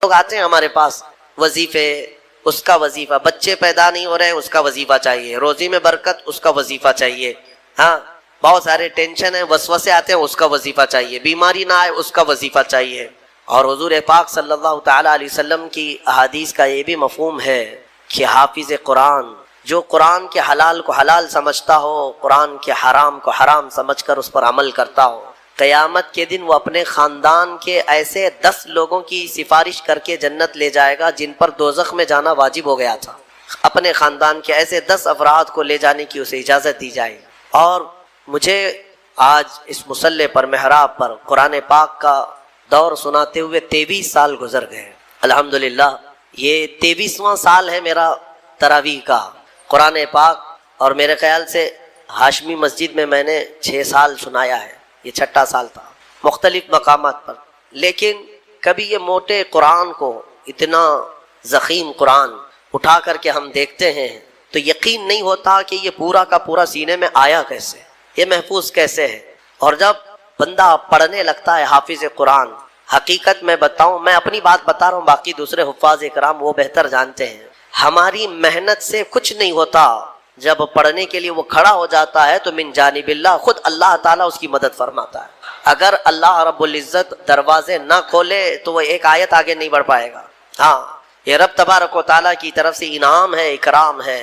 لوگ آتے ہیں ہمارے پاس وظیفے، اس کا وظیفہ، بچے پیدا نہیں ہو رہے ہیں اس کا وظیفہ چاہیے، روزی میں برکت اس کا وظیفہ چاہیے، ہاں بہت سارے ٹینشن ہیں، وسوسے آتے ہیں اس کا وظیفہ چاہیے، بیماری نہ آئے اس کا وظیفہ چاہیے۔ اور حضور پاک صلی اللہ تعالی علیہ وسلم کی احادیث کا یہ بھی مفہوم ہے کہ حافظ قرآن جو قرآن کے حلال کو حلال سمجھتا ہو، قرآن کے حرام کو حرام سمجھ کر اس پر عمل کرتا ہو، قیامت کے دن وہ اپنے خاندان کے ایسے 10 لوگوں کی سفارش کر کے جنت لے جائے گا جن پر دوزخ میں جانا واجب ہو گیا تھا۔ اپنے خاندان کے ایسے 10 افراد کو لے جانے کی اسے اجازت دی جائے۔ اور مجھے آج اس مصلی پر، محراب پر قرآن پاک کا دور سناتے ہوئے 23 سال گزر گئے۔ الحمدللہ یہ 23واں سال ہے میرا تراویح کا قرآن پاک، اور میرے خیال سے ہاشمی مسجد میں نے 6 سال سنایا ہے، یہ 6واں سال تھا مختلف مقامات پر۔ لیکن کبھی یہ موٹے قرآن کو، اتنا ضخیم قرآن اٹھا کر کے ہم دیکھتے ہیں تو یقین نہیں ہوتا کہ یہ پورا کا پورا سینے میں آیا کیسے، یہ محفوظ کیسے ہے۔ اور جب بندہ پڑھنے لگتا ہے حافظ قرآن، حقیقت میں بتاؤں، میں اپنی بات بتا رہا ہوں، باقی دوسرے حفاظ اکرام وہ بہتر جانتے ہیں، ہماری محنت سے کچھ نہیں ہوتا۔ جب پڑھنے کے لیے وہ کھڑا ہو جاتا ہے تو من جانب اللہ، خود اللہ تعالیٰ اس کی مدد فرماتا ہے۔ اگر اللہ رب العزت دروازے نہ کھولے تو وہ ایک آیت آگے نہیں بڑھ پائے گا۔ ہاں یہ رب تبارک و تعالیٰ کی طرف سے انعام ہے، اکرام ہے۔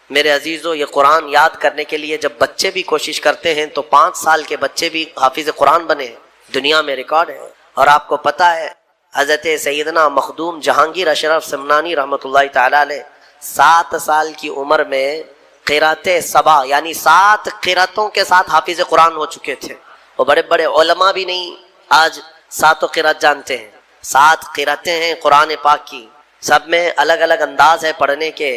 میرے عزیزو، یہ قرآن یاد کرنے کے لیے جب بچے بھی کوشش کرتے ہیں تو 5 سال کے بچے بھی حافظ قرآن بنے، دنیا میں ریکارڈ ہے۔ اور آپ کو پتہ ہے حضرت سیدنا مخدوم جہانگیر اشرف سمنانی رحمۃ اللہ تعالی علیہ 7 سال کی عمر میں قرات سبع یعنی 7 قراتوں کے ساتھ حافظ قرآن ہو چکے تھے۔ وہ بڑے بڑے علماء بھی نہیں آج 7 قرات جانتے ہیں۔ 7 قراتیں ہیں قرآن پاک کی، سب میں الگ الگ انداز ہے پڑھنے کے،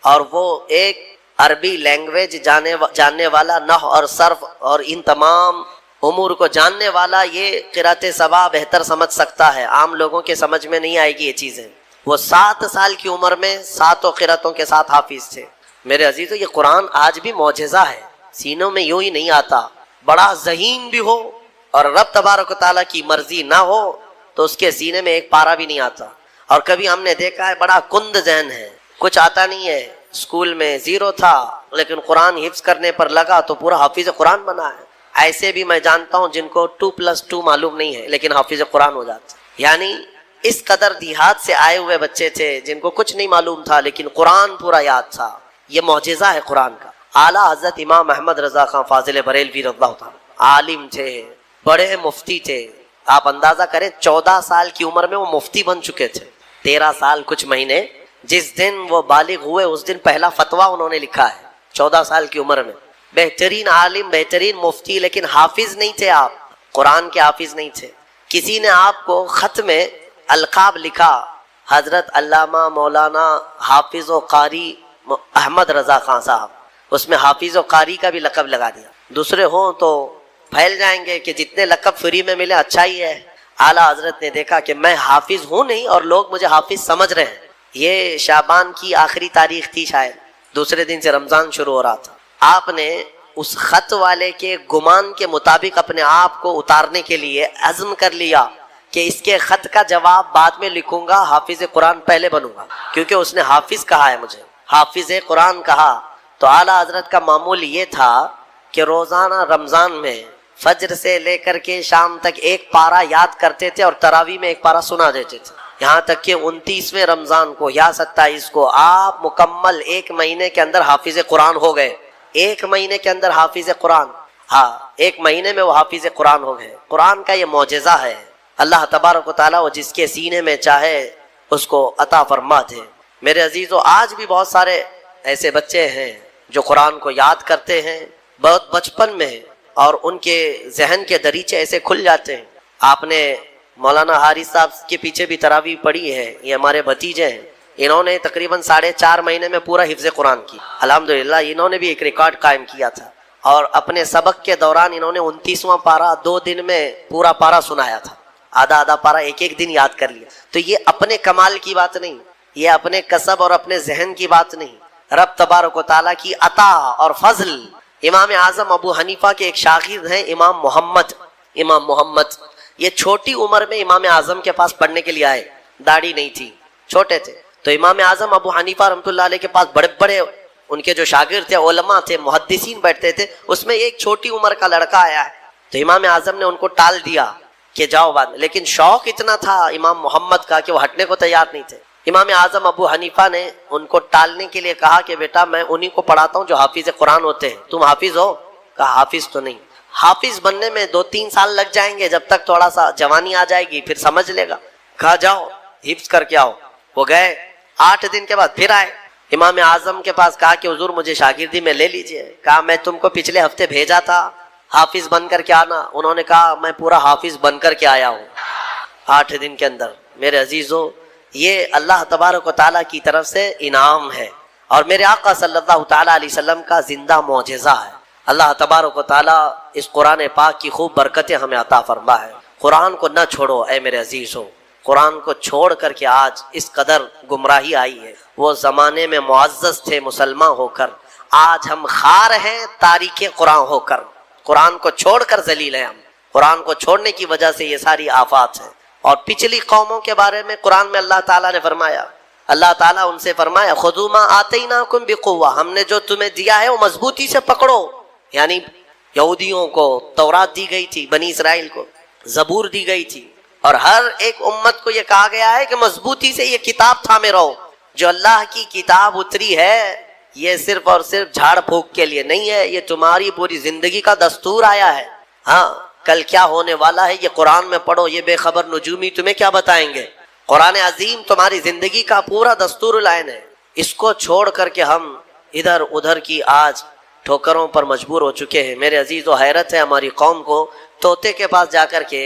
اور وہ ایک عربی لینگویج جاننے والا، نحو اور صرف اور ان تمام امور کو جاننے والا یہ قرات سبع بہتر سمجھ سکتا ہے، عام لوگوں کے سمجھ میں نہیں آئے گی یہ چیزیں۔ وہ 7 سال کی عمر میں 7 قراتوں کے ساتھ حافظ تھے۔ میرے عزیزو، یہ قرآن آج بھی معجزہ ہے، سینوں میں یوں ہی نہیں آتا۔ بڑا ذہین بھی ہو اور رب تبارک و تعالیٰ کی مرضی نہ ہو تو اس کے سینے میں ایک پارا بھی نہیں آتا۔ اور کبھی ہم نے دیکھا ہے بڑا کند ذہن ہے، کچھ آتا نہیں ہے، اسکول میں 0 تھا لیکن قرآن حفظ کرنے پر لگا تو پورا حافظ قرآن بنا ہے۔ ایسے بھی میں جانتا ہوں جن کو 2+2 معلوم نہیں ہے لیکن حافظ قرآن ہو جاتا۔ یعنی اس قدر دیہات سے آئے ہوئے بچے تھے جن کو کچھ نہیں معلوم تھا لیکن قرآن پورا یاد تھا۔ یہ معجزہ ہے قرآن کا۔ اعلیٰ حضرت امام احمد رضا خان فاضل بریلوی رضی اللہ تعالیٰ عالم تھے، بڑے مفتی تھے۔ آپ اندازہ کریں 14 سال کی عمر میں وہ مفتی بن چکے تھے، 13 سال کچھ مہینے۔ جس دن وہ بالغ ہوئے اس دن پہلا فتویٰ انہوں نے لکھا ہے 14 سال کی عمر میں۔ بہترین عالم، بہترین مفتی، لیکن حافظ نہیں تھے آپ، قرآن کے حافظ نہیں تھے۔ کسی نے آپ کو خط میں القاب لکھا، حضرت علامہ مولانا حافظ و قاری احمد رضا خان صاحب، اس میں حافظ و قاری کا بھی لقب لگا دیا۔ دوسرے ہوں تو پھیل جائیں گے کہ جتنے لقب فری میں ملے اچھا ہی ہے۔ اعلیٰ حضرت نے دیکھا کہ میں حافظ ہوں نہیں اور لوگ مجھے حافظ سمجھ رہے ہیں۔ یہ شعبان کی آخری تاریخ تھی، شاید دوسرے دن سے رمضان شروع ہو رہا تھا۔ آپ نے اس خط والے کے گمان کے مطابق اپنے آپ کو اتارنے کے لیے عزم کر لیا کہ اس کے خط کا جواب بعد میں لکھوں گا، حافظ قرآن پہلے بنوں گا، کیونکہ اس نے حافظ کہا ہے مجھے، حافظ قرآن کہا۔ تو اعلیٰ حضرت کا معمول یہ تھا کہ روزانہ رمضان میں فجر سے لے کر کے شام تک ایک پارہ یاد کرتے تھے اور تراویح میں ایک پارہ سنا دیتے تھے، یہاں تک کہ 29ویں رمضان کو یا 27 کو آپ مکمل 1 مہینے کے اندر حافظ قرآن ہو گئے۔ 1 مہینے کے اندر حافظ قرآن، ہاں 1 مہینے میں وہ حافظ قرآن ہو گئے۔ قرآن کا یہ معجزہ ہے، اللہ تبارک و تعالیٰ وہ جس کے سینے میں چاہے اس کو عطا فرما دے۔ میرے عزیزو، آج بھی بہت سارے ایسے بچے ہیں جو قرآن کو یاد کرتے ہیں بہت بچپن میں، اور ان کے ذہن کے دریچے ایسے کھل جاتے ہیں۔ آپ نے مولانا حارث صاحب کے پیچھے بھی تراویح پڑھی ہے، یہ ہمارے بھتیجے ہیں، انہوں نے تقریباً 4.5 مہینے میں پورا حفظ قرآن کی۔ الحمدللہ انہوں نے بھی ایک ریکارڈ قائم کیا تھا، اور اپنے سبق کے دوران انہوں نے 29واں پارہ 2 دن میں پورا پارہ سنایا تھا، آدھا پارہ ایک دن یاد کر لیا۔ تو یہ اپنے کمال کی بات نہیں، یہ اپنے کسب اور اپنے ذہن کی بات نہیں، رب تبارک و تعالیٰ کی عطا اور فضل۔ امام اعظم ابو حنیفہ کے ایک شاگرد ہیں امام محمد، یہ چھوٹی عمر میں امام اعظم کے پاس پڑھنے کے لیے آئے، داڑھی نہیں تھی، چھوٹے تھے. تو امام اعظم ابو حنیفہ رحمۃ اللہ علیہ کے پاس بڑے بڑے ان کے جو شاگرد تھے، علماء تھے، محدثین بیٹھتے تھے. اس میں ایک چھوٹی عمر کا لڑکا آیا ہے تو امام اعظم نے ان کو ٹال دیا کہ جاؤ بعد میں. لیکن شوق اتنا تھا امام محمد کا کہ وہ ہٹنے کو تیار نہیں تھے. امام اعظم ابو حنیفہ نے ان کو ٹالنے کے لیے کہا کہ بیٹا میں انہی کو پڑھاتا ہوں جو حافظ قرآن ہوتے ہیں، تم حافظ ہو؟ کہا حافظ تو نہیں. حافظ بننے میں 2-3 سال لگ جائیں گے، جب تک تھوڑا سا جوانی آ جائے گی پھر سمجھ لے گا. کہا جاؤ حفظ کر کے آؤ. وہ گئے، 8 دن کے بعد پھر آئے امام اعظم کے پاس. کہا کہ حضور مجھے شاگردی میں لے لیجئے. کہا میں تم کو پچھلے ہفتے بھیجا تھا حافظ بن کر کے آنا. انہوں نے کہا میں پورا حافظ بن کر کے آیا ہوں 8 دن کے اندر. میرے عزیزو، یہ اللہ تبارک و تعالیٰ کی طرف سے انعام ہے اور میرے آقا صلی اللہ تعالیٰ علیہ وسلم کا زندہ معجزہ ہے. اللہ تبارک و تعالیٰ اس قرآن پاک کی خوب برکتیں ہمیں عطا فرما ہے. قرآن کو نہ چھوڑو اے میرے عزیزو. قرآن کو چھوڑ کر کے آج اس قدر گمراہی آئی ہے. وہ زمانے میں معزز تھے مسلمان ہو کر، آج ہم خار ہیں تاریک قرآن ہو کر. قرآن کو چھوڑ کر ذلیل ہیں ہم. قرآن کو چھوڑنے کی وجہ سے یہ ساری آفات ہیں. اور پچھلی قوموں کے بارے میں قرآن میں اللہ تعالیٰ نے فرمایا، اللہ تعالیٰ ان سے فرمایا خذوا ما آتیناکم بقوہ، ہم نے جو تمہیں دیا ہے وہ مضبوطی سے پکڑو. یعنی یہودیوں کو تورات دی گئی تھی، بنی اسرائیل کو زبور دی گئی تھی، اور ہر ایک امت کو یہ کہا گیا ہے کہ مضبوطی سے یہ کتاب تھامے رہو. جو اللہ کی کتاب اتری ہے یہ صرف اور صرف جھاڑ پھونک کے لیے نہیں ہے، یہ تمہاری پوری زندگی کا دستور آیا ہے. ہاں کل کیا ہونے والا ہے یہ قرآن میں پڑھو، یہ بے خبر نجومی تمہیں کیا بتائیں گے. قرآن عظیم تمہاری زندگی کا پورا دستور العین ہے. اس کو چھوڑ کر کے ہم ادھر ادھر کی آج ٹھوکروں پر مجبور ہو چکے ہیں. میرے عزیز و حیرت ہے ہماری قوم کو، طوطے کے پاس جا کر کے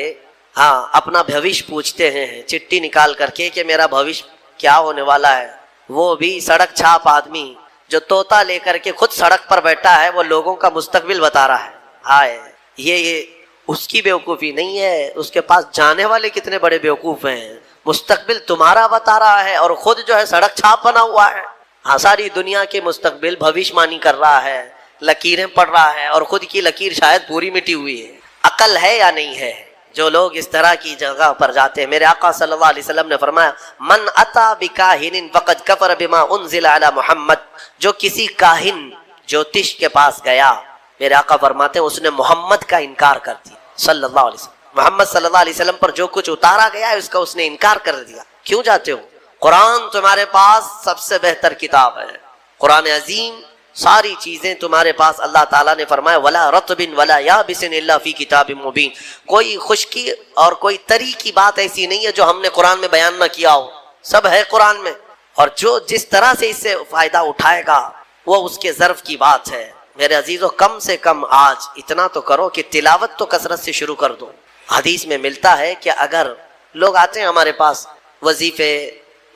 اپنا بھوش پوچھتے ہیں چٹھی نکال کر کے کہ میرا بھوش کیا ہونے والا ہے. وہ بھی سڑک چھاپ آدمی جو طوطا لے کر کے خود سڑک پر بیٹھا ہے، وہ لوگوں کا مستقبل بتا رہا ہے. ہائے، یہ اس کی بیوقوفی نہیں ہے، اس کے پاس جانے والے کتنے بڑے بیوقوف ہیں. مستقبل تمہارا بتا رہا ہے اور خود جو ہے سڑک چھاپ بنا ہوا ہے. ساری دنیا کے مستقبل بھوش مانی کر رہا ہے، لکیریں پڑھ رہا ہے اور خود کی لکیر شاید پوری مٹی ہوئی ہے. عقل ہے یا نہیں ہے جو لوگ اس طرح کی جگہ پر جاتے ہیں؟ میرے آقا صلی اللہ علیہ وسلم نے فرمایا من اتا بکاہن فقد کفر بما انزل علی محمد، جو کسی کاہن جوتش کے پاس گیا، میرے آقا فرماتے ہیں اس نے محمد کا انکار کر دیا صلی اللہ علیہ وسلم. محمد صلی اللہ علیہ وسلم پر جو کچھ اتارا گیا ہے اس کا اس نے انکار کر دیا. کیوں جاتے ہو؟ قرآن تمہارے پاس سب سے بہتر کتاب ہے. قرآن عظیم ساری چیزیں تمہارے پاس. اللہ تعالیٰ نے فرمایا ولا رطب ولا یابس الا فی کتاب مبین، کوئی خشکی اور کوئی تری کی بات ایسی نہیں ہے جو ہم نے قرآن میں بیان نہ کیا ہو، سب ہے قرآن میں. اور جو جس طرح سے اس سے فائدہ اٹھائے گا وہ اس کے ظرف کی بات ہے. میرے عزیزو، کم سے کم آج اتنا تو کرو کہ تلاوت تو کثرت سے شروع کر دو. حدیث میں ملتا ہے کہ اگر لوگ آتے ہیں ہمارے پاس وظیفے،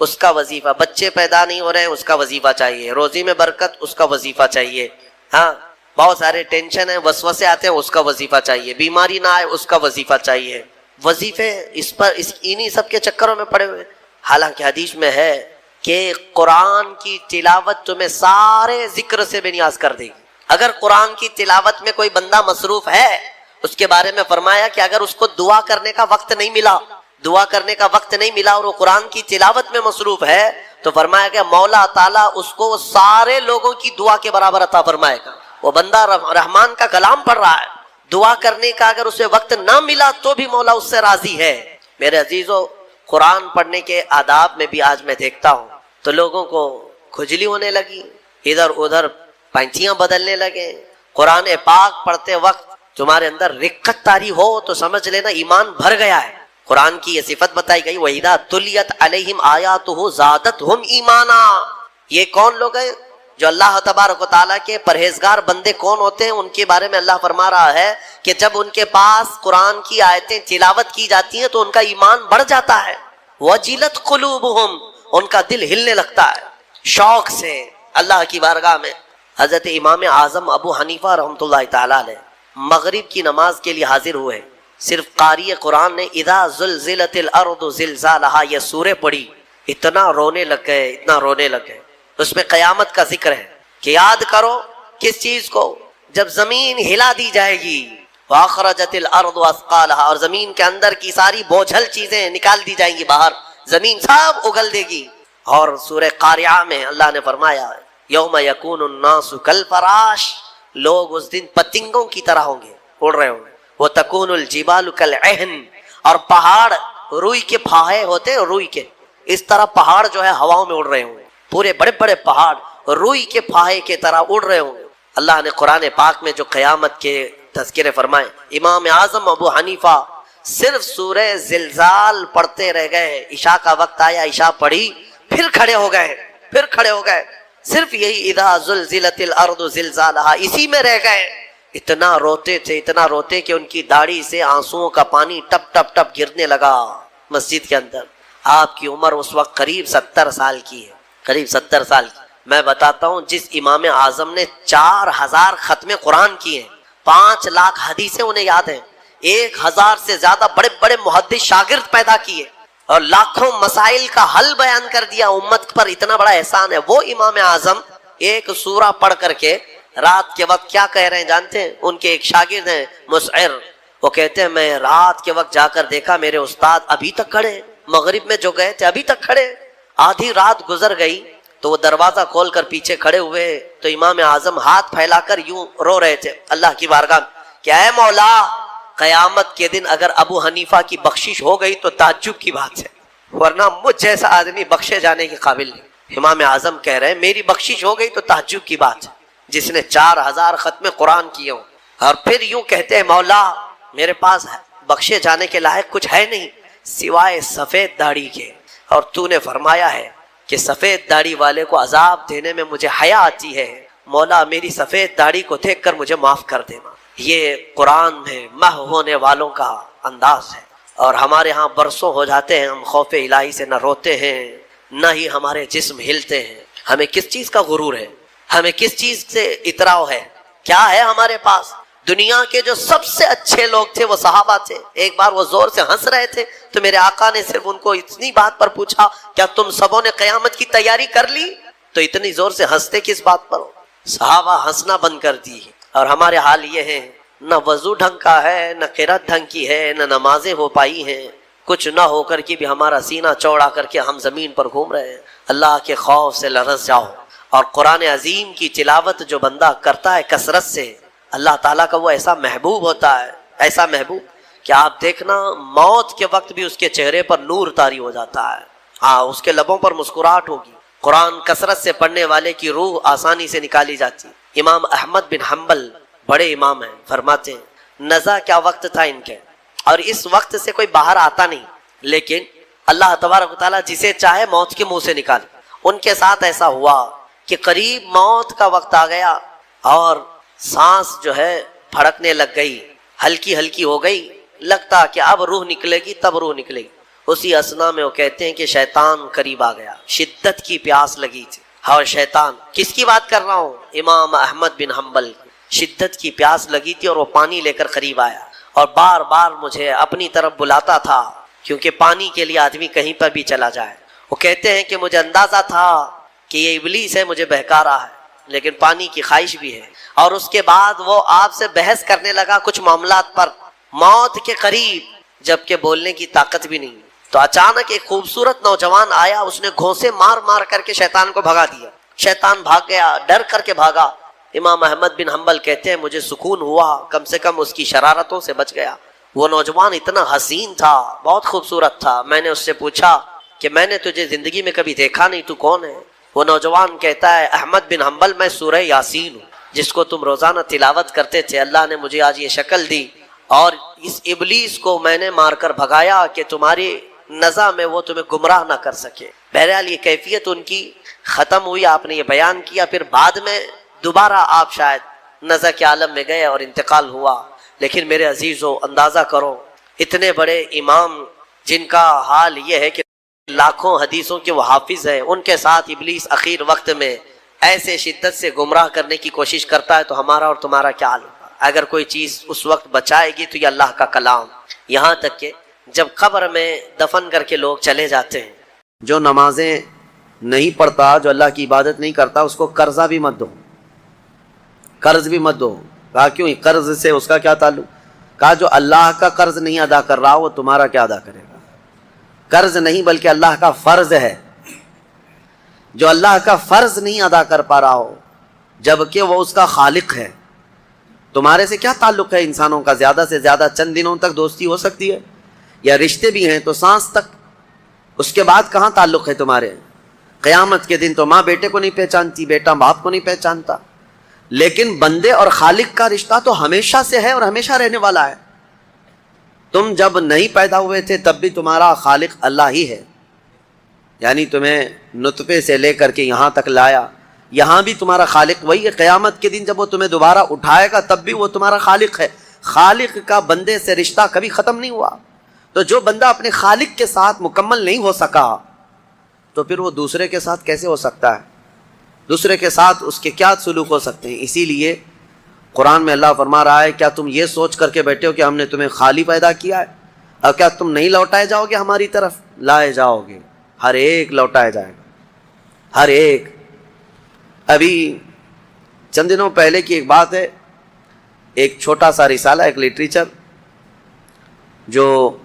اس کا وظیفہ، بچے پیدا نہیں ہو رہے ہیں اس کا وظیفہ چاہیے، روزی میں برکت اس کا وظیفہ چاہیے، ہاں بہت سارے ٹینشن ہیں، وسوسے آتے ہیں اس کا وظیفہ چاہیے، بیماری نہ آئے اس کا وظیفہ چاہیے. وظیفے انہی سب کے چکروں میں پڑے ہوئے. حالانکہ حدیث میں ہے کہ قرآن کی تلاوت تمہیں سارے ذکر سے بے نیاز کر دے گی. اگر قرآن کی تلاوت میں کوئی بندہ مصروف ہے، اس کے بارے میں فرمایا کہ اگر اس کو دعا کرنے کا وقت نہیں ملا اور وہ قرآن کی تلاوت میں مصروف ہے تو فرمایا کہ مولا تعالیٰ اس کو سارے لوگوں کی دعا کے برابر عطا فرمائے گا. وہ بندہ رحمان کا کلام پڑھ رہا ہے، دعا کرنے کا اگر اسے وقت نہ ملا تو بھی مولا اس سے راضی ہے. میرے عزیزو، قرآن پڑھنے کے آداب میں بھی آج میں دیکھتا ہوں تو لوگوں کو کھجلی ہونے لگی، ادھر ادھر پینتیاں بدلنے لگے. قرآن پاک پڑھتے وقت تمہارے اندر رقت طاری ہو تو سمجھ لینا ایمان بھر گیا ہے. قرآن کی یہ صفت بتائی گئی وَإِذَا تُلِيَتْ عَلَيْهِمْ آيَاتُهُ زَادَتْهُمْ ایمانا. یہ کون لوگ ہیں جو اللہ تبارک و تعالیٰ کے پرہیزگار بندے کون ہوتے ہیں؟ ان کے بارے میں اللہ فرما رہا ہے کہ جب ان کے پاس قرآن کی آیتیں تلاوت کی جاتی ہیں تو ان کا ایمان بڑھ جاتا ہے. وَجِلَتْ قُلُوبُهُمْ، ان کا دل ہلنے لگتا ہے شوق سے اللہ کی بارگاہ میں. حضرت امام اعظم ابو حنیفہ رحمۃ اللہ تعالیٰ علیہ مغرب کی نماز کے لیے حاضر ہوئے. صرف قاری قرآن نے اذا زلزلت الارض زلزالہا یہ سورہ پڑھی، اتنا رونے لگ گئے. اس میں قیامت کا ذکر ہے کہ یاد کرو کس چیز کو؟ جب زمین ہلا دی جائے گی، واخرجت الارض اثقالہا، اور زمین کے اندر کی ساری بوجھل چیزیں نکال دی جائیں گی باہر، زمین سب اگل دے گی. اور سورہ قاریہ میں اللہ نے فرمایا یوم یکون الناس کالفراش، لوگ اس دن پتنگوں کی طرح ہوں گے، اڑ رہے ہوں گے. وتکون الجبال کالعہن، اور پہاڑ روئی کے پھاہے ہوتے ہیں، روئی کے اس طرح پہاڑ جو ہے ہواؤں میں اڑ رہے ہوں گے. پورے بڑے بڑے پہاڑ روئی کے پھاہے کی طرح اڑ رہے ہوں گے. اللہ نے قرآن پاک میں جو قیامت کے تذکرے فرمائے، امام اعظم ابو حنیفہ صرف سورہ زلزال پڑھتے رہ گئے. عشاء کا وقت آیا، عشاء پڑھی، پھر کھڑے ہو گئے، صرف یہی اذا زلزلت الارض زلزالہا اسی میں رہ گئے. اتنا روتے کہ ان کی داڑھی سے آنسوؤں کا پانی ٹپ ٹپ ٹپ گرنے لگا مسجد کے اندر. آپ کی عمر اس وقت قریب 70 سال کی ہے، قریب 70 سال کی. میں بتاتا ہوں، جس امام اعظم نے 4000 ختم قرآن کیے ہیں، 5 لاکھ حدیثیں انہیں یاد ہیں، 1000 سے زیادہ بڑے بڑے محدث شاگرد پیدا کیے اور لاکھوں مسائل کا حل بیان کر دیا، امت پر اتنا بڑا احسان ہے. وہ امام اعظم ایک سورہ پڑھ کر کے رات کے وقت کیا کہہ رہے ہیں جانتے ہیں؟ ان کے ایک شاگرد ہیں مسعر، وہ کہتے ہیں میں رات کے وقت جا کر دیکھا میرے استاد ابھی تک کھڑے، مغرب میں جو گئے تھے ابھی تک کھڑے. آدھی رات گزر گئی تو وہ دروازہ کھول کر پیچھے کھڑے ہوئے تو امام اعظم ہاتھ پھیلا کر یوں رو رہے تھے اللہ کی بارگاہ میں کہ اے مولا، قیامت کے دن اگر ابو حنیفہ کی بخشش ہو گئی تو تعجب کی بات ہے، ورنہ مجھ جیسا آدمی بخشے جانے کے قابل نہیں. امام اعظم کہہ رہے ہیں میری بخشش ہو گئی تو تعجب کی بات ہے، جس نے 4000 ختم قرآن کیے ہوں. اور پھر یوں کہتے ہیں مولا میرے پاس بخشے جانے کے لائق کچھ ہے نہیں سوائے سفید داڑھی کے، اور تو نے فرمایا ہے کہ سفید داڑھی والے کو عذاب دینے میں مجھے حیا آتی ہے، مولا میری سفید داڑھی کو دیکھ کر مجھے معاف کر دینا. یہ قرآن میں محو ہونے والوں کا انداز ہے. اور ہمارے ہاں برسوں ہو جاتے ہیں ہم خوف الہی سے نہ روتے ہیں نہ ہی ہمارے جسم ہلتے ہیں. ہمیں کس چیز کا غرور ہے؟ ہمیں کس چیز سے اطراؤ ہے؟ کیا ہے ہمارے پاس؟ دنیا کے جو سب سے اچھے لوگ تھے وہ صحابہ تھے. ایک بار وہ زور سے ہنس رہے تھے تو میرے آقا نے صرف ان کو اتنی بات پر پوچھا کیا تم سبوں نے قیامت کی تیاری کر لی؟ تو اتنی زور سے ہنستے کس بات پر ہو؟ صحابہ ہنسنا بند کر دی. اور ہمارے حال یہ ہے، نہ وضو ڈھنگ کا ہے، نہ قرات ڈھنگ کی ہے، نہ نمازیں ہو پائی ہیں، کچھ نہ ہو کر کے بھی ہمارا سینہ چوڑا کر کے ہم زمین پر گھوم رہے ہیں. اللہ کے خوف سے لرز جاؤ. اور قرآن عظیم کی تلاوت جو بندہ کرتا ہے کثرت سے، اللہ تعالیٰ کا وہ ایسا محبوب ہوتا ہے، ایسا محبوب کہ آپ دیکھنا موت کے وقت بھی اس کے چہرے پر نور طاری ہو جاتا ہے. ہاں، اس کے لبوں پر مسکراہٹ ہوگی. قرآن کثرت سے پڑھنے والے کی روح آسانی سے نکالی جاتی. امام احمد بن حنبل بڑے امام ہیں، فرماتے ہیں نزا کیا وقت تھا ان کے، اور اس وقت سے کوئی باہر آتا نہیں، لیکن اللہ تبارک و تعالیٰ جسے چاہے موت کے منہ سے نکالے. ان کے ساتھ ایسا ہوا کہ قریب موت کا وقت آ گیا اور سانس جو ہے پھڑکنے لگ گئی، ہلکی ہلکی ہو گئی، لگتا کہ اب روح نکلے گی، تب روح نکلے گی. اسی اسنا میں وہ کہتے ہیں کہ شیطان قریب آ گیا، شدت کی پیاس لگی تھی. اور شیطان، کس کی بات کر رہا ہوں؟ امام احمد بن حنبل. شدت کی پیاس لگی تھی اور وہ پانی لے کر قریب آیا اور بار بار مجھے اپنی طرف بلاتا تھا، کیونکہ پانی کے لیے آدمی کہیں پر بھی چلا جائے. وہ کہتے ہیں کہ مجھے اندازہ تھا کہ یہ ابلیس ہے، مجھے بہکا رہا ہے، لیکن پانی کی خواہش بھی ہے. اور اس کے بعد وہ آپ سے بحث کرنے لگا کچھ معاملات پر، موت کے قریب، جبکہ بولنے کی طاقت بھی نہیں. تو اچانک ایک خوبصورت نوجوان آیا، اس نے گھونسے مار مار کر کے شیطان کو بھگا دیا. شیطان بھاگ گیا، ڈر کر کے بھاگا. امام احمد بن حنبل کہتے ہیں مجھے سکون ہوا، کم سے کم اس کی شرارتوں سے بچ گیا. وہ نوجوان اتنا حسین تھا، بہت خوبصورت تھا. میں نے اس سے پوچھا کہ میں نے تجھے زندگی میں کبھی دیکھا نہیں، تو کون ہے؟ وہ نوجوان کہتا ہے احمد بن حنبل میں سورہ یاسین ہوں، جس کو تم روزانہ تلاوت کرتے تھے. اللہ نے مجھے آج یہ شکل دی اور اس ابلیس کو میں نے مار کر بھگایا کہ تمہاری نزا میں وہ تمہیں گمراہ نہ کر سکے. بہرحال یہ کیفیت ان کی ختم ہوئی، آپ نے یہ بیان کیا. پھر بعد میں دوبارہ آپ شاید نزا کے عالم میں گئے اور انتقال ہوا. لیکن میرے عزیزو، اندازہ کرو اتنے بڑے امام جن کا حال یہ ہے کہ لاکھوں حدیثوں کے وہ حافظ ہیں، ان کے ساتھ ابلیس اخیر وقت میں ایسے شدت سے گمراہ کرنے کی کوشش کرتا ہے، تو ہمارا اور تمہارا کیا حال ہوگا؟ اگر کوئی چیز اس وقت بچائے گی تو یہ اللہ کا کلام. یہاں تک کہ جب قبر میں دفن کر کے لوگ چلے جاتے ہیں، جو نمازیں نہیں پڑھتا، جو اللہ کی عبادت نہیں کرتا، اس کو قرضہ بھی مت دو، قرض بھی مت دو. کہا کیوں؟ قرض سے اس کا کیا تعلق؟ کہا جو اللہ کا قرض نہیں ادا کر رہا وہ تمہارا کیا ادا کرے گا؟ قرض نہیں بلکہ اللہ کا فرض ہے. جو اللہ کا فرض نہیں ادا کر پا رہا ہو جبکہ وہ اس کا خالق ہے. تمہارے سے کیا تعلق ہے انسانوں کا؟ زیادہ سے زیادہ چند دنوں تک دوستی ہو سکتی ہے، یا رشتے بھی ہیں تو سانس تک. اس کے بعد کہاں تعلق ہے تمہارے؟ قیامت کے دن تو ماں بیٹے کو نہیں پہچانتی، بیٹا باپ کو نہیں پہچانتا. لیکن بندے اور خالق کا رشتہ تو ہمیشہ سے ہے اور ہمیشہ رہنے والا ہے. تم جب نہیں پیدا ہوئے تھے تب بھی تمہارا خالق اللہ ہی ہے، یعنی تمہیں نطفے سے لے کر کے یہاں تک لایا، یہاں بھی تمہارا خالق وہی ہے. قیامت کے دن جب وہ تمہیں دوبارہ اٹھائے گا تب بھی وہ تمہارا خالق ہے. خالق کا بندے سے رشتہ کبھی ختم نہیں ہوا. تو جو بندہ اپنے خالق کے ساتھ مکمل نہیں ہو سکا تو پھر وہ دوسرے کے ساتھ کیسے ہو سکتا ہے؟ دوسرے کے ساتھ اس کے کیا سلوک ہو سکتے ہیں؟ اسی لیے قرآن میں اللہ فرما رہا ہے کیا تم یہ سوچ کر کے بیٹھے ہو کہ ہم نے تمہیں خالی پیدا کیا ہے اور کیا تم نہیں لوٹائے جاؤ گے ہماری طرف؟ لائے جاؤ گے، ہر ایک لوٹایا جائے گا، ہر ایک. ابھی چند دنوں پہلے کی ایک بات ہے، ایک چھوٹا سا رسالہ، ایک لٹریچر جو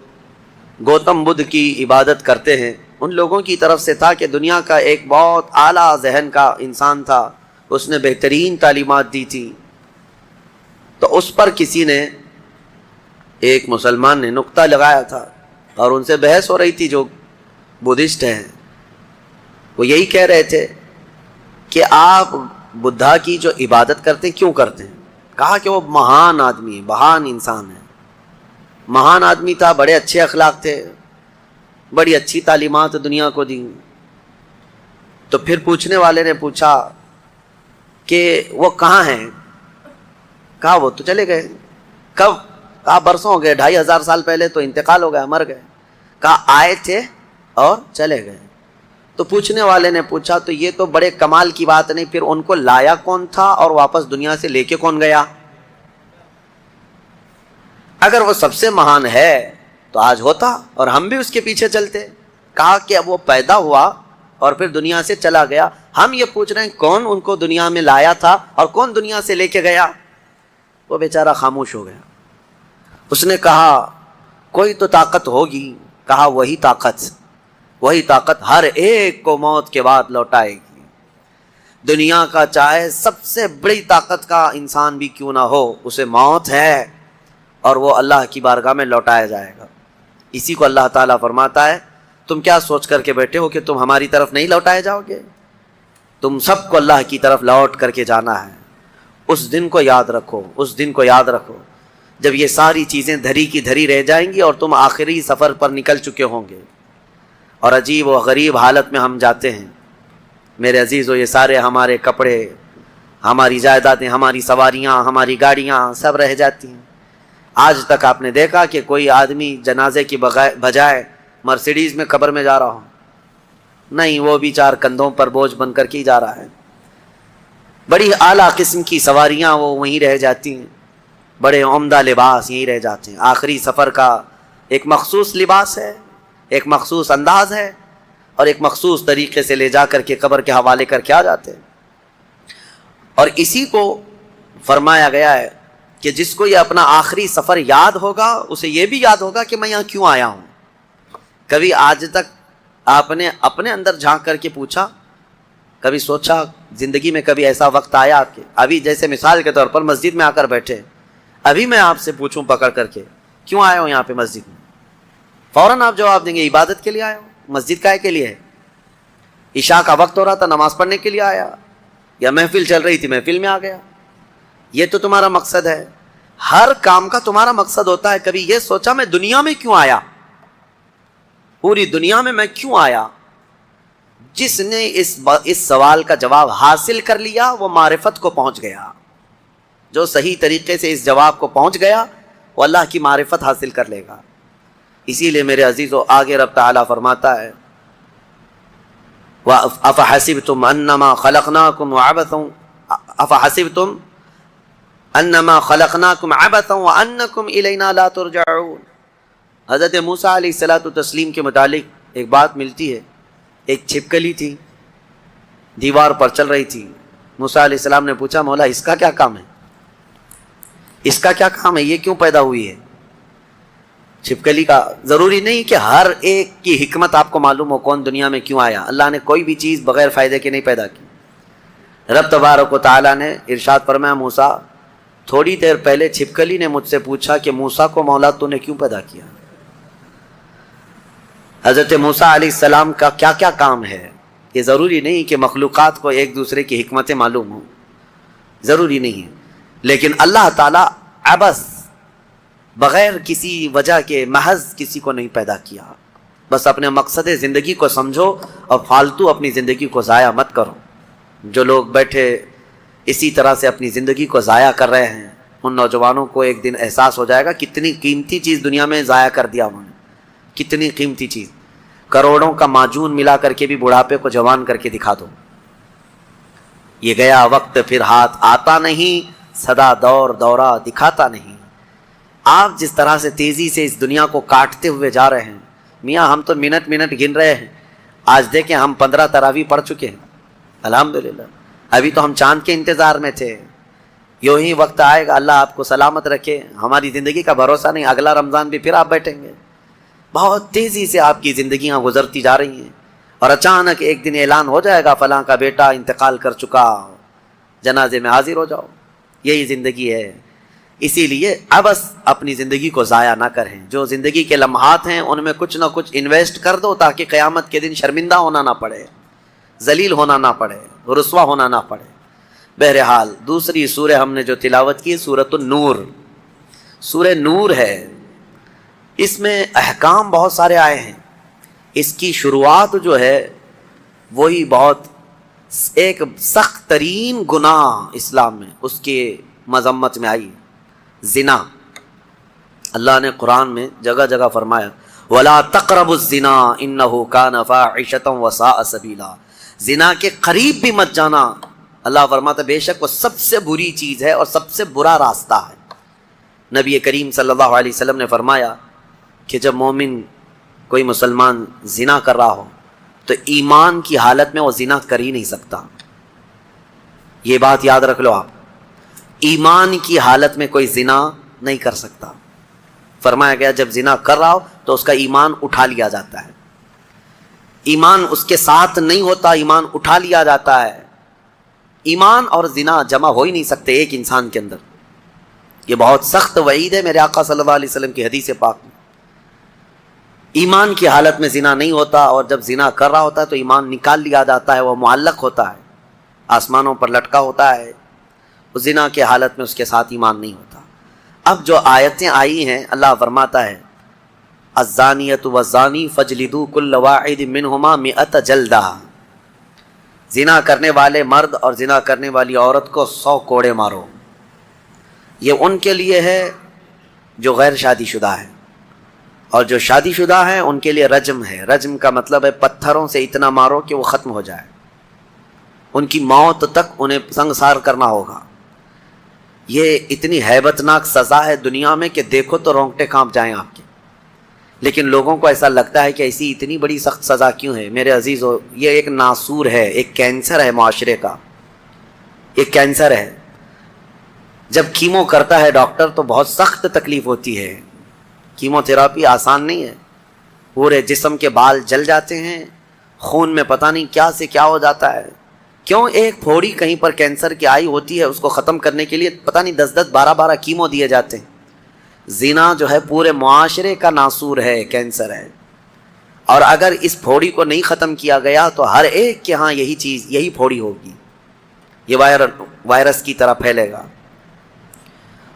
گوتم بدھ کی عبادت کرتے ہیں ان لوگوں کی طرف سے تھا کہ دنیا کا ایک بہت اعلیٰ ذہن کا انسان تھا، اس نے بہترین تعلیمات دی تھی. تو اس پر کسی نے، ایک مسلمان نے نقطہ لگایا تھا اور ان سے بحث ہو رہی تھی جو بدھسٹ ہیں. وہ یہی کہہ رہے تھے کہ آپ بدھا کی جو عبادت کرتے کیوں کرتے ہیں؟ کہا کہ وہ مہان آدمی ہے، مہان انسان ہے، مہان آدمی تھا، بڑے اچھے اخلاق تھے، بڑی اچھی تعلیمات دنیا کو دی. تو پھر پوچھنے والے نے پوچھا کہ وہ کہاں ہیں؟ کہا وہ تو چلے گئے. کب؟ کہا برسوں ہو گئے، 2500 سال پہلے تو انتقال ہو گیا، مر گئے. کہا آئے تھے اور چلے گئے. تو پوچھنے والے نے پوچھا تو یہ تو بڑے کمال کی بات نہیں، پھر ان کو لایا کون تھا اور واپس دنیا سے لے کے کون گیا؟ اگر وہ سب سے مہان ہے تو آج ہوتا اور ہم بھی اس کے پیچھے چلتے. کہا کہ اب وہ پیدا ہوا اور پھر دنیا سے چلا گیا. ہم یہ پوچھ رہے ہیں کون ان کو دنیا میں لایا تھا اور کون دنیا سے لے کے گیا؟ وہ بیچارہ خاموش ہو گیا. اس نے کہا کوئی تو طاقت ہوگی. کہا وہی طاقت ہر ایک کو موت کے بعد لوٹائے گی. دنیا کا چاہے سب سے بڑی طاقت کا انسان بھی کیوں نہ ہو، اسے موت ہے اور وہ اللہ کی بارگاہ میں لوٹایا جائے گا. اسی کو اللہ تعالیٰ فرماتا ہے تم کیا سوچ کر کے بیٹھے ہو کہ تم ہماری طرف نہیں لوٹائے جاؤ گے؟ تم سب کو اللہ کی طرف لوٹ کر کے جانا ہے. اس دن کو یاد رکھو، اس دن کو یاد رکھو جب یہ ساری چیزیں دھری کی دھری رہ جائیں گی اور تم آخری سفر پر نکل چکے ہوں گے اور عجیب و غریب حالت میں ہم جاتے ہیں. میرے عزیزو، یہ سارے ہمارے کپڑے، ہماری جائیدادیں، ہماری سواریاں، ہماری گاڑیاں سب رہ جاتی ہیں. آج تک آپ نے دیکھا کہ کوئی آدمی جنازے کی بجائے مرسیڈیز میں قبر میں جا رہا ہو؟ نہیں، وہ بھی 4 کندھوں پر بوجھ بن کر کے ہی جا رہا ہے. بڑی اعلیٰ قسم کی سواریاں وہ وہیں رہ جاتی ہیں، بڑے عمدہ لباس یہیں رہ جاتے ہیں. آخری سفر کا ایک مخصوص لباس ہے، ایک مخصوص انداز ہے اور ایک مخصوص طریقے سے لے جا کر کے قبر کے حوالے کر کے آ جاتے ہیں. اور اسی کو فرمایا گیا ہے کہ جس کو یہ اپنا آخری سفر یاد ہوگا اسے یہ بھی یاد ہوگا کہ میں یہاں کیوں آیا ہوں. کبھی آج تک آپ نے اپنے اندر جھانک کر کے پوچھا، کبھی سوچا زندگی میں کبھی ایسا وقت آیا آپ کے؟ ابھی جیسے مثال کے طور پر مسجد میں آ کر بیٹھے، ابھی میں آپ سے پوچھوں پکڑ کر کے کیوں آئے ہو یہاں پہ مسجد میں، فوراً آپ جواب دیں گے عبادت کے لیے آئے ہو. مسجد کائے کے لیے ہے؟ عشاء کا وقت ہو رہا تھا، نماز پڑھنے کے لیے آیا، یا محفل چل رہی تھی محفل میں آ گیا. یہ تو تمہارا مقصد ہے. ہر کام کا تمہارا مقصد ہوتا ہے. کبھی یہ سوچا میں دنیا میں کیوں آیا، پوری دنیا میں کیوں آیا؟ جس نے اس سوال کا جواب حاصل کر لیا وہ معرفت کو پہنچ گیا. جو صحیح طریقے سے اس جواب کو پہنچ گیا وہ اللہ کی معرفت حاصل کر لے گا. اسی لیے میرے عزیزو آگے رب تعالیٰ فرماتا ہے أَفَحَسِبْتُمْ أَنَّمَا خَلَقْنَاكُمْ عَبَثًا وَأَنَّكُمْ إِلَيْنَا لَا تُرْجَعُونَ. حضرت موسیٰ علیہ الصلوۃ والتسلیم کے متعلق ایک بات ملتی ہے. ایک چھپکلی تھی، دیوار پر چل رہی تھی. موسیٰ علیہ السلام نے پوچھا مولا اس کا کیا کام ہے، اس کا کیا کام ہے، یہ کیوں پیدا ہوئی ہے؟ چھپکلی کا ضروری نہیں کہ ہر ایک کی حکمت آپ کو معلوم ہو کون دنیا میں کیوں آیا. اللہ نے کوئی بھی چیز بغیر فائدے کے نہیں پیدا کی. رب تبارک و تعالیٰ نے ارشاد فرمایا موسیٰ تھوڑی دیر پہلے چھپکلی نے مجھ سے پوچھا کہ موسیٰ کو مولا تو نے کیوں پیدا کیا. حضرت موسیٰ علیہ السلام کا کیا کیا کام ہے. یہ ضروری نہیں کہ مخلوقات کو ایک دوسرے کی حکمتیں معلوم ہوں, ضروری نہیں ہے. لیکن اللہ تعالیٰ عبث بغیر کسی وجہ کے محض کسی کو نہیں پیدا کیا. بس اپنے مقصد زندگی کو سمجھو اور فالتو اپنی زندگی کو ضائع مت کرو. جو لوگ بیٹھے اسی طرح سے اپنی زندگی کو ضائع کر رہے ہیں ان نوجوانوں کو ایک دن احساس ہو جائے گا کتنی قیمتی چیز دنیا میں ضائع کر دیا انہوں نے. کتنی قیمتی چیز, کروڑوں کا معجون ملا کر کے بھی بڑھاپے کو جوان کر کے دکھا دو. یہ گیا وقت پھر ہاتھ آتا نہیں, سدا دور دورہ دکھاتا نہیں. آپ جس طرح سے تیزی سے اس دنیا کو کاٹتے ہوئے جا رہے ہیں, میاں ہم تو منٹ منٹ گن رہے ہیں. آج دیکھیں ہم 15 تراویح پڑھ چکے ہیں الحمدللہ. ابھی تو ہم چاند کے انتظار میں تھے. یوں ہی وقت آئے گا, اللہ آپ کو سلامت رکھے, ہماری زندگی کا بھروسہ نہیں, اگلا رمضان بھی پھر آپ بیٹھیں گے. بہت تیزی سے آپ کی زندگیاں گزرتی جا رہی ہیں اور اچانک ایک دن اعلان ہو جائے گا فلاں کا بیٹا انتقال کر چکا, جنازے میں حاضر ہو جاؤ. یہی زندگی ہے. اسی لیے عبث اپنی زندگی کو ضائع نہ کریں. جو زندگی کے لمحات ہیں ان میں کچھ نہ کچھ انویسٹ کر دو تاکہ قیامت کے دن شرمندہ ہونا نہ پڑے, ذلیل ہونا نہ پڑے, رسوا ہونا نہ پڑے. بہرحال دوسری سورہ ہم نے جو تلاوت کی سورۃ النور, سورہ نور ہے. اس میں احکام بہت سارے آئے ہیں. اس کی شروعات جو ہے وہی بہت ایک سخت ترین گناہ اسلام میں اس کے مذمت میں آئی, زنا. اللہ نے قرآن میں جگہ جگہ فرمایا وَلَا تَقْرَبُوا الزِّنَا إِنَّهُ كَانَ فَاحِشَةً وَسَاءَ سَبِيلًا. زنا کے قریب بھی مت جانا. اللہ فرماتا بے شک وہ سب سے بری چیز ہے اور سب سے برا راستہ ہے. نبی کریم صلی اللہ علیہ وسلم نے فرمایا کہ جب مومن کوئی مسلمان زنا کر رہا ہو تو ایمان کی حالت میں وہ زنا کر ہی نہیں سکتا. یہ بات یاد رکھ لو آپ, ایمان کی حالت میں کوئی زنا نہیں کر سکتا. فرمایا گیا جب زنا کر رہا ہو تو اس کا ایمان اٹھا لیا جاتا ہے. ایمان اس کے ساتھ نہیں ہوتا, ایمان اٹھا لیا جاتا ہے. ایمان اور زنا جمع ہو ہی نہیں سکتے ایک انسان کے اندر. یہ بہت سخت وعید ہے میرے آقا صلی اللہ علیہ وسلم کی حدیث پاک میں. ایمان کی حالت میں زنا نہیں ہوتا اور جب زنا کر رہا ہوتا ہے تو ایمان نکال لیا جاتا ہے, وہ معلق ہوتا ہے, آسمانوں پر لٹکا ہوتا ہے. اس زنا کی حالت میں اس کے ساتھ ایمان نہیں ہوتا. اب جو آیتیں آئی ہیں اللہ فرماتا ہے الزانیۃ والزانی فاجلدوا کل واحد منہما 100 جلدہ. زنا کرنے والے مرد اور زنا کرنے والی عورت کو 100 کوڑے مارو. یہ ان کے لیے ہے جو غیر شادی شدہ ہے, اور جو شادی شدہ ہیں ان کے لیے رجم ہے. رجم کا مطلب ہے پتھروں سے اتنا مارو کہ وہ ختم ہو جائے, ان کی موت تک انہیں سنگسار کرنا ہوگا. یہ اتنی ہیبت ناک سزا ہے دنیا میں کہ دیکھو تو رونگٹے کانپ جائیں آپ کے. لیکن لوگوں کو ایسا لگتا ہے کہ ایسی اتنی بڑی سخت سزا کیوں ہے. میرے عزیزو, یہ ایک ناسور ہے, ایک کینسر ہے معاشرے کا, ایک کینسر ہے. جب کیمو کرتا ہے ڈاکٹر تو بہت سخت تکلیف ہوتی ہے. کیمو تھراپی آسان نہیں ہے. پورے جسم کے بال جل جاتے ہیں, خون میں پتہ نہیں کیا سے کیا ہو جاتا ہے. کیوں؟ ایک پھوڑی کہیں پر کینسر کی آئی ہوتی ہے, اس کو ختم کرنے کے لیے پتہ نہیں 10 12 کیمو دیے جاتے ہیں. زنا جو ہے پورے معاشرے کا ناسور ہے, کینسر ہے. اور اگر اس پھوڑی کو نہیں ختم کیا گیا تو ہر ایک کے ہاں یہی چیز, یہی پھوڑی ہوگی. یہ وائرس کی طرح پھیلے گا.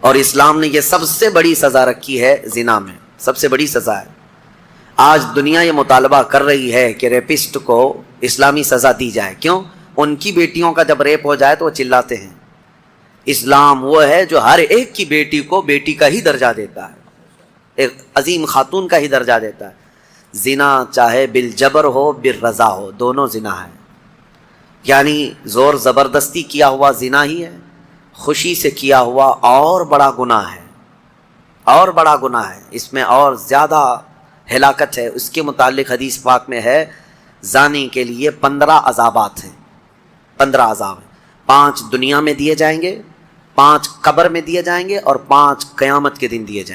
اور اسلام نے یہ سب سے بڑی سزا رکھی ہے زنا میں, سب سے بڑی سزا ہے. آج دنیا یہ مطالبہ کر رہی ہے کہ ریپسٹ کو اسلامی سزا دی جائے. کیوں؟ ان کی بیٹیوں کا جب ریپ ہو جائے تو وہ چلاتے ہیں. اسلام وہ ہے جو ہر ایک کی بیٹی کو بیٹی کا ہی درجہ دیتا ہے, ایک عظیم خاتون کا ہی درجہ دیتا ہے. زنا چاہے بالجبر ہو بالرضا ہو, دونوں زنا ہے. یعنی زور زبردستی کیا ہوا زنا ہی ہے, خوشی سے کیا ہوا اور بڑا گناہ ہے, اور بڑا گناہ ہے. اس میں اور زیادہ ہلاکت ہے. اس کے متعلق حدیث پاک میں ہے زانی کے لیے 15 عذابات ہیں. 15 عذاب ہیں. 5 دنیا میں دیے جائیں گے, 5 قبر میں دیے جائیں گے, اور 5 قیامت کے دن دیے جائیں گے.